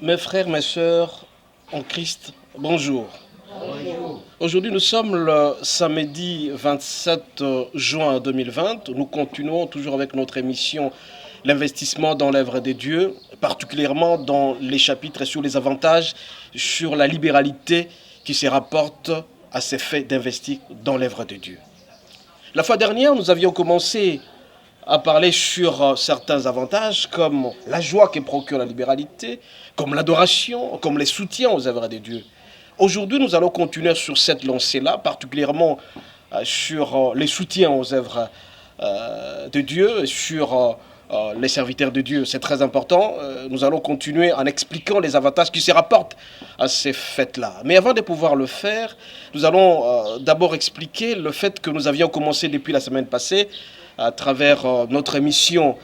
Mes frères, mes sœurs en Christ, bonjour. Bonjour. Aujourd'hui, nous sommes le samedi 27 juin 2020. Nous continuons toujours avec notre émission L'investissement dans l'œuvre de Dieu, particulièrement dans les chapitres sur les avantages, sur la libéralité qui se rapporte à ces faits d'investir dans l'œuvre de Dieu. La fois dernière, nous avions commencé à parler sur certains avantages comme la joie que procure la libéralité, comme l'adoration, comme les soutiens aux œuvres de Dieu. Aujourd'hui, nous allons continuer sur cette lancée-là, particulièrement sur les soutiens aux œuvres de Dieu, sur les serviteurs de Dieu. C'est très important. Nous allons continuer en expliquant les avantages qui se rapportent à ces fêtes-là. Mais avant de pouvoir le faire, nous allons d'abord expliquer le fait que nous avions commencé depuis la semaine passée à travers notre émission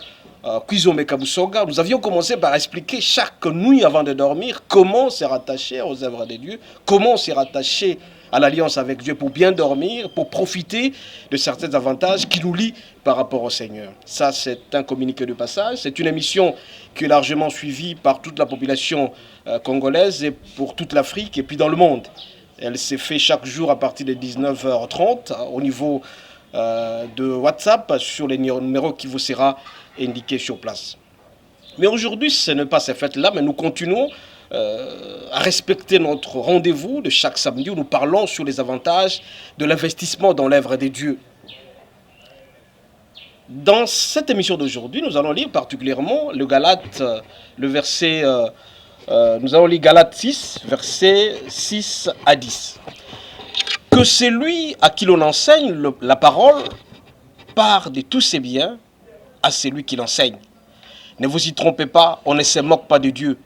Kwizome Kabusoga. Nous avions commencé par expliquer chaque nuit avant de dormir comment se rattacher aux œuvres de Dieu, comment se rattacher à l'alliance avec Dieu pour bien dormir, pour profiter de certains avantages qui nous lient par rapport au Seigneur. Ça, c'est un communiqué de passage. C'est une émission qui est largement suivie par toute la population congolaise et pour toute l'Afrique et puis dans le monde. Elle s'est faite chaque jour à partir de 19h30 au niveau de WhatsApp sur les numéros qui vous sera indiqué sur place. Mais aujourd'hui, ce n'est pas ces fêtes-là, mais nous continuons à respecter notre rendez-vous de chaque samedi où nous parlons sur les avantages de l'investissement dans l'œuvre de Dieu. Dans cette émission d'aujourd'hui, nous allons lire particulièrement le Galate, le verset, nous allons lire Galate 6, versets 6 à 10. Que celui à qui l'on enseigne la parole part de tous ses biens à celui qui l'enseigne. Ne vous y trompez pas, on ne se moque pas de Dieu.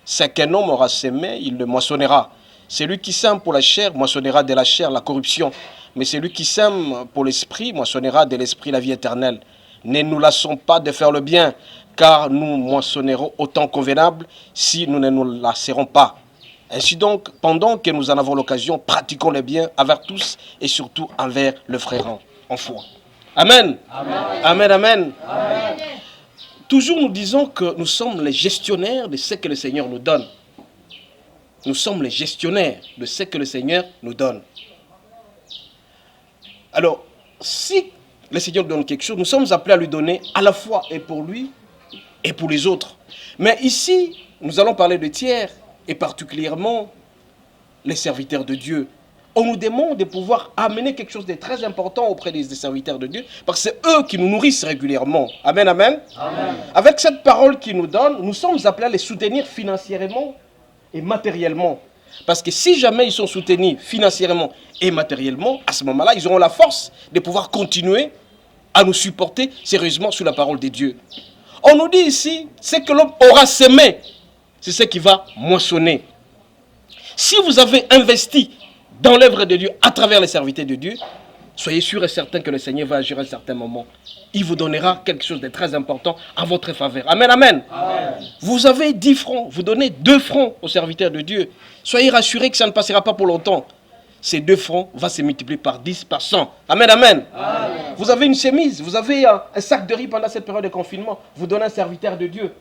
Ce qu'un homme aura semé, il le moissonnera. Celui qui sème pour la chair moissonnera de la chair la corruption. Mais celui qui sème pour l'esprit moissonnera de l'esprit la vie éternelle. Ne nous lassons pas de faire le bien, car nous moissonnerons autant convenable si nous ne nous lasserons pas. Ainsi donc, pendant que nous en avons l'occasion, pratiquons le bien envers tous et surtout envers le frère en foi. Amen. Amen. Amen, amen. Amen. Toujours nous disons que nous sommes les gestionnaires de ce que le Seigneur nous donne. Nous sommes les gestionnaires de ce que le Seigneur nous donne. Alors, si le Seigneur nous donne quelque chose, nous sommes appelés à lui donner à la fois et pour lui et pour les autres. Mais ici, nous allons parler de tiers et particulièrement les serviteurs de Dieu. On nous demande de pouvoir amener quelque chose de très important auprès des serviteurs de Dieu, parce que c'est eux qui nous nourrissent régulièrement. Amen, amen. Amen. Avec cette parole qu'ils nous donnent, nous sommes appelés à les soutenir financièrement et matériellement. Parce que si jamais ils sont soutenus financièrement et matériellement, à ce moment-là, ils auront la force de pouvoir continuer à nous supporter sérieusement sous la parole de Dieu. On nous dit ici, ce que l'homme aura semé, c'est ce qui va moissonner. Si vous avez investi dans l'œuvre de Dieu, à travers les serviteurs de Dieu, soyez sûr et certain que le Seigneur va agir à un certain moment. Il vous donnera quelque chose de très important en votre faveur. Amen, amen. Amen. Vous avez 10 francs, vous donnez 2 francs aux serviteurs de Dieu. Soyez rassurés que ça ne passera pas pour longtemps. Ces 2 francs vont se multiplier par 10, par 100. Amen, amen. Amen. Vous avez une chemise, vous avez un sac de riz pendant cette période de confinement. Vous donnez un serviteur de Dieu.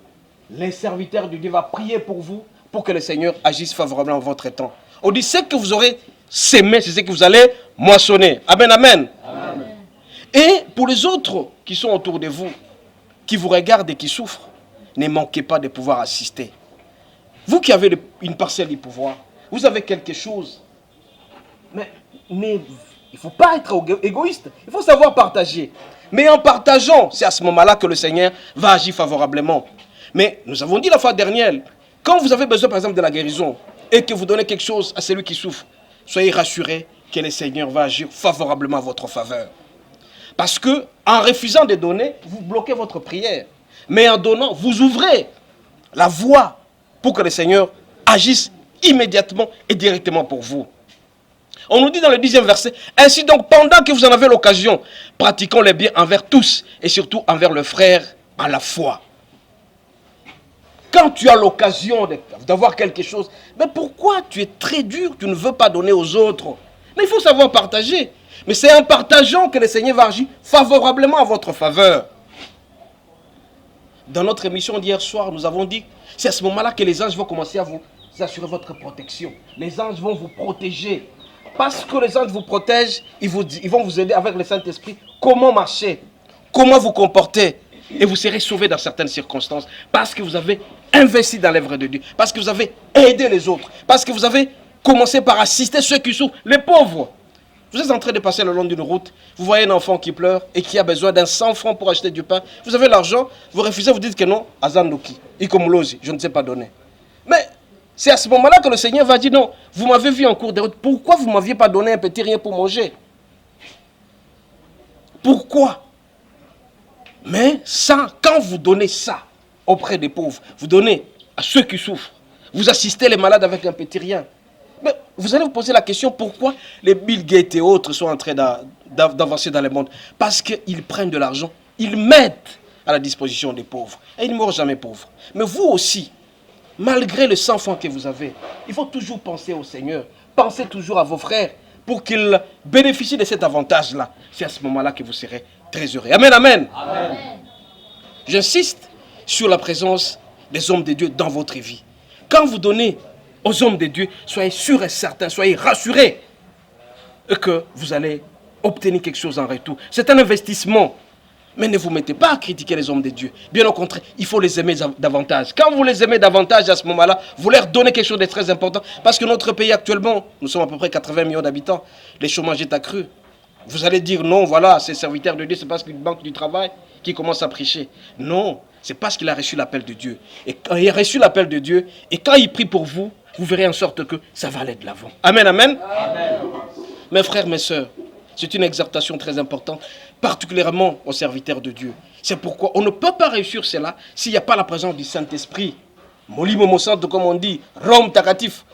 Les serviteurs de Dieu vont prier pour vous, pour que le Seigneur agisse favorablement en votre temps. On dit, ce que vous aurez s'aimer, c'est ce que vous allez moissonner. Amen, amen. Amen. Et pour les autres qui sont autour de vous, qui vous regardent et qui souffrent, ne manquez pas de pouvoir assister. Vous qui avez une parcelle de pouvoir, vous avez quelque chose. Mais il ne faut pas être égoïste. Il faut savoir partager. Mais en partageant, c'est à ce moment-là que le Seigneur va agir favorablement. Mais nous avons dit la fois dernière, quand vous avez besoin par exemple de la guérison et que vous donnez quelque chose à celui qui souffre, soyez rassurés que le Seigneur va agir favorablement à votre faveur. Parce que en refusant de donner, vous bloquez votre prière. Mais en donnant, vous ouvrez la voie pour que le Seigneur agisse immédiatement et directement pour vous. On nous dit dans le 10e verset, ainsi donc pendant que vous en avez l'occasion, pratiquons le bien envers tous et surtout envers le frère à la foi. Quand tu as l'occasion d'avoir quelque chose, mais pourquoi tu es très dur, tu ne veux pas donner aux autres? Mais il faut savoir partager. Mais c'est en partageant que le Seigneur va agir favorablement à votre faveur. Dans notre émission d'hier soir, nous avons dit C'est à ce moment-là que les anges vont commencer à vous assurer votre protection. Les anges vont vous protéger. Parce que les anges vous protègent, ils vont vous aider avec le Saint-Esprit. Comment marcher, comment vous comporter. Et vous serez sauvé dans certaines circonstances. Parce que vous avez investi dans l'œuvre de Dieu. Parce que vous avez aidé les autres. Parce que vous avez commencé par assister ceux qui souffrent, les pauvres. Vous êtes en train de passer le long d'une route, vous voyez un enfant qui pleure et qui a besoin d'un 100 francs pour acheter du pain. Vous avez l'argent, vous refusez, vous dites que non, Azandoki, Ikomolozi, je ne sais pas donner. Mais c'est à ce moment-là que le Seigneur va dire non, vous m'avez vu en cours de route, pourquoi vous ne m'aviez pas donné un petit rien pour manger? Pourquoi? Mais ça, quand vous donnez ça auprès des pauvres, vous donnez à ceux qui souffrent, vous assistez les malades avec un petit rien. Mais vous allez vous poser la question, pourquoi les Bill Gates et autres sont en train d'avancer dans le monde? Parce qu'ils prennent de l'argent, ils mettent à la disposition des pauvres. Et ils ne mourent jamais pauvres. Mais vous aussi, malgré le 100 francs que vous avez, il faut toujours penser au Seigneur. Pensez toujours à vos frères pour qu'ils bénéficient de cet avantage-là. C'est à ce moment-là que vous serez très heureux. Amen, amen. Amen. J'insiste sur la présence des hommes de Dieu dans votre vie. Quand vous donnez aux hommes de Dieu, soyez sûrs et certains, soyez rassurés que vous allez obtenir quelque chose en retour. C'est un investissement. Mais ne vous mettez pas à critiquer les hommes de Dieu. Bien au contraire, il faut les aimer davantage. Quand vous les aimez davantage à ce moment-là, vous leur donnez quelque chose de très important. Parce que notre pays actuellement, nous sommes à peu près 80 millions d'habitants, le chômage est accru. Vous allez dire non, voilà, ces serviteurs de Dieu, c'est parce qu'une banque du travail qui commence à prêcher. Non, c'est parce qu'il a reçu l'appel de Dieu. Et quand il a reçu l'appel de Dieu, et quand il prie pour vous, vous verrez en sorte que ça va aller de l'avant. Amen, amen. Amen. Mes frères, mes sœurs, c'est une exhortation très importante, particulièrement aux serviteurs de Dieu. C'est pourquoi on ne peut pas réussir cela s'il n'y a pas la présence du Saint-Esprit. Moli Momo Santo, comme on dit, Rome Takatif.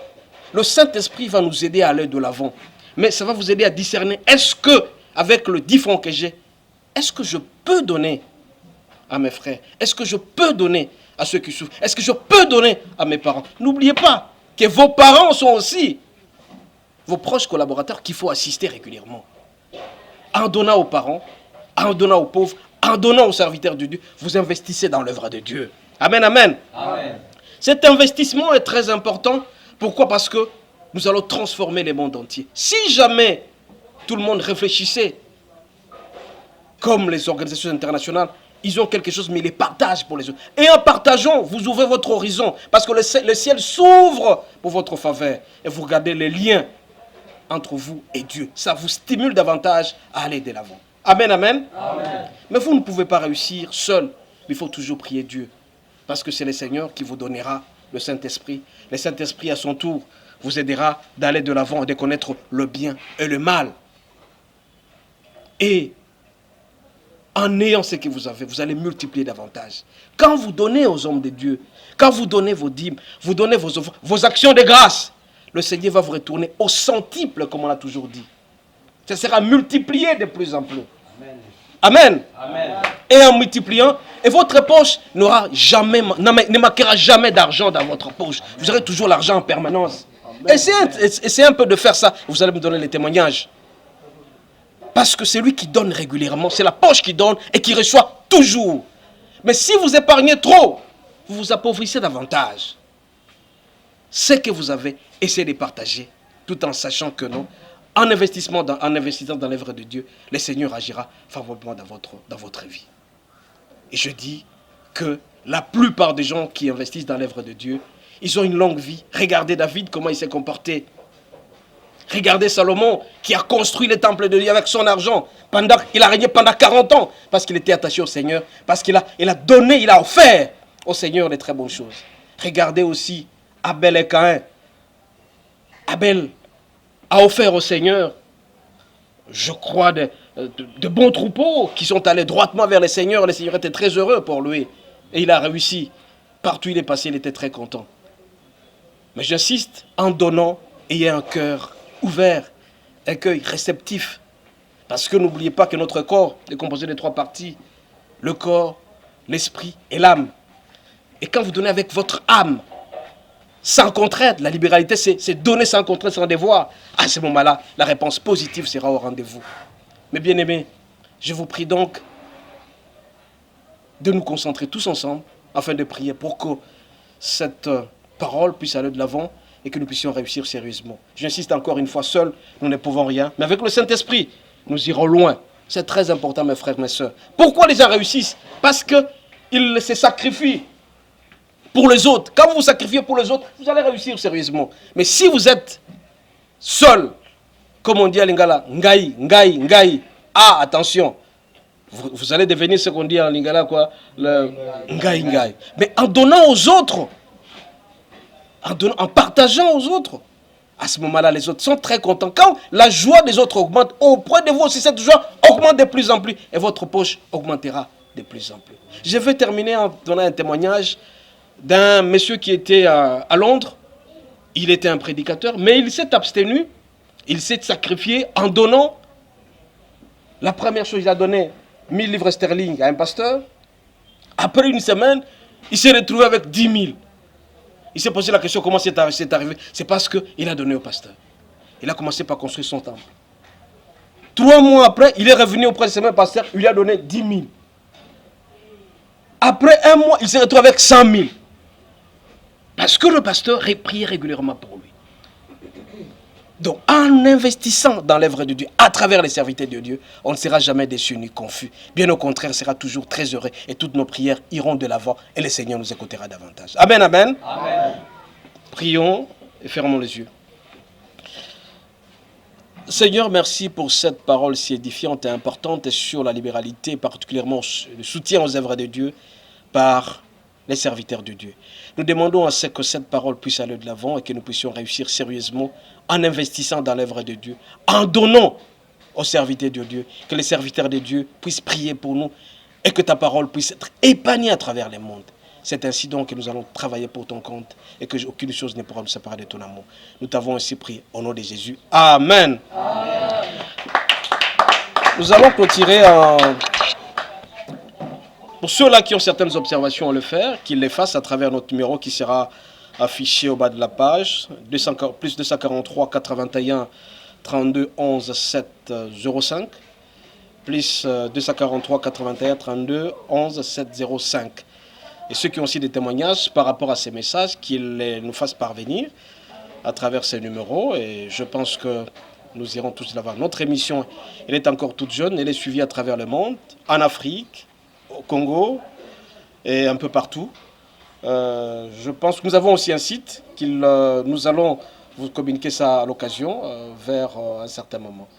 Le Saint-Esprit va nous aider à aller de l'avant. Mais ça va vous aider à discerner, est-ce que, avec le 10 francs que j'ai, est-ce que je peux donner à mes frères? Est-ce que je peux donner à ceux qui souffrent? Est-ce que je peux donner à mes parents? N'oubliez pas que vos parents sont aussi vos proches collaborateurs qu'il faut assister régulièrement. En donnant aux parents, en donnant aux pauvres, en donnant aux serviteurs de Dieu, vous investissez dans l'œuvre de Dieu. Amen, amen. Amen. Cet investissement est très important. Pourquoi? Parce que nous allons transformer le monde entier. Si jamais tout le monde réfléchissait comme les organisations internationales, ils ont quelque chose, mais ils les partagent pour les autres. Et en partageant, vous ouvrez votre horizon. Parce que le ciel s'ouvre pour votre faveur. Et vous regardez les liens entre vous et Dieu. Ça vous stimule davantage à aller de l'avant. Amen, amen. Amen. Mais vous ne pouvez pas réussir seul. Il faut toujours prier Dieu. Parce que c'est le Seigneur qui vous donnera le Saint-Esprit. Le Saint-Esprit, à son tour, vous aidera d'aller de l'avant et de connaître le bien et le mal. Et en ayant ce que vous avez, vous allez multiplier davantage. Quand vous donnez aux hommes de Dieu, quand vous donnez vos dîmes, vous donnez vos actions de grâce, le Seigneur va vous retourner au centuple, comme on l'a toujours dit. Ça sera multiplié de plus en plus. Amen. Amen. Et en multipliant, et votre poche ne manquera jamais d'argent dans votre poche. Vous aurez toujours l'argent en permanence. Essayez un peu de faire ça. Vous allez me donner les témoignages. Parce que c'est lui qui donne régulièrement. C'est la poche qui donne et qui reçoit toujours. Mais si vous épargnez trop, vous vous appauvrissez davantage. Ce que vous avez, essayez de partager, tout en sachant que non, en investissant dans l'œuvre de Dieu, le Seigneur agira favorablement dans votre vie. Et je dis que la plupart des gens qui investissent dans l'œuvre de Dieu, ils ont une longue vie. Regardez David, comment il s'est comporté. Regardez Salomon, qui a construit le temple de Dieu avec son argent. Il a régné pendant 40 ans, parce qu'il était attaché au Seigneur, parce qu'il a donné, il a offert au Seigneur des très bonnes choses. Regardez aussi Abel et Caïn. Abel a offert au Seigneur, je crois, de bons troupeaux qui sont allés droitement vers le Seigneur. Le Seigneur était très heureux pour lui. Et il a réussi. Partout où il est passé, il était très content. Mais j'insiste, en donnant, ayez un cœur ouvert, un cœur réceptif. Parce que n'oubliez pas que notre corps est composé de 3 parties. Le corps, l'esprit et l'âme. Et quand vous donnez avec votre âme, sans contrainte, la libéralité, c'est donner sans contrainte, sans devoir. À ce moment-là, la réponse positive sera au rendez-vous. Mes bien-aimés, je vous prie donc de nous concentrer tous ensemble afin de prier pour que cette parole puisse aller de l'avant et que nous puissions réussir sérieusement. J'insiste encore une fois, seul, nous ne pouvons rien. Mais avec le Saint-Esprit, nous irons loin. C'est très important, mes frères, mes sœurs. Pourquoi les gens réussissent? Parce qu'ils se sacrifient pour les autres. Quand vous vous sacrifiez pour les autres, vous allez réussir sérieusement. Mais si vous êtes seul, comme on dit à Lingala, ngai, ngai, ngai, ah, attention, vous allez devenir ce qu'on dit en Lingala, quoi, le ngai, ngai. Mais en donnant aux autres, en partageant aux autres, à ce moment-là, les autres sont très contents. Quand la joie des autres augmente, auprès de vous aussi, cette joie augmente de plus en plus. Et votre poche augmentera de plus en plus. Je vais terminer en donnant un témoignage d'un monsieur qui était à Londres. Il était un prédicateur, mais il s'est abstenu. Il s'est sacrifié en donnant. La première chose, il a donné 1000 livres sterling à un pasteur. Après une semaine, il s'est retrouvé avec 10 000. Il s'est posé la question comment c'est arrivé. C'est parce qu'il a donné au pasteur. Il a commencé par construire son temple. 3 mois après, il est revenu auprès de ce même pasteur. Il lui a donné 10 000. Après 1 mois, il s'est retrouvé avec 100 000. Parce que le pasteur priait régulièrement pour lui. Donc, en investissant dans l'œuvre de Dieu, à travers les serviteurs de Dieu, on ne sera jamais déçu ni confus. Bien au contraire, on sera toujours très heureux et toutes nos prières iront de l'avant et le Seigneur nous écoutera davantage. Amen, amen. Amen. Prions et fermons les yeux. Seigneur, merci pour cette parole si édifiante et importante sur la libéralité, particulièrement le soutien aux œuvres de Dieu par les serviteurs de Dieu. Nous demandons à ce que cette parole puisse aller de l'avant et que nous puissions réussir sérieusement en investissant dans l'œuvre de Dieu, en donnant aux serviteurs de Dieu, que les serviteurs de Dieu puissent prier pour nous et que ta parole puisse être épargnée à travers les mondes. C'est ainsi donc que nous allons travailler pour ton compte et que aucune chose ne pourra nous séparer de ton amour. Nous t'avons ainsi prié au nom de Jésus. Amen. Amen. Nous allons clôturer en... Pour ceux-là qui ont certaines observations à le faire, qu'ils les fassent à travers notre numéro qui sera affiché au bas de la page, plus 243 81 32 11 7 05, plus 243 81 32 11 7 05. Et ceux qui ont aussi des témoignages par rapport à ces messages, qu'ils nous fassent parvenir à travers ces numéros. Et je pense que nous irons tous là-bas. Notre émission, elle est encore toute jeune, elle est suivie à travers le monde, en Afrique, au Congo et un peu partout. Je pense que nous avons aussi un site, nous allons vous communiquer ça à l'occasion vers un certain moment.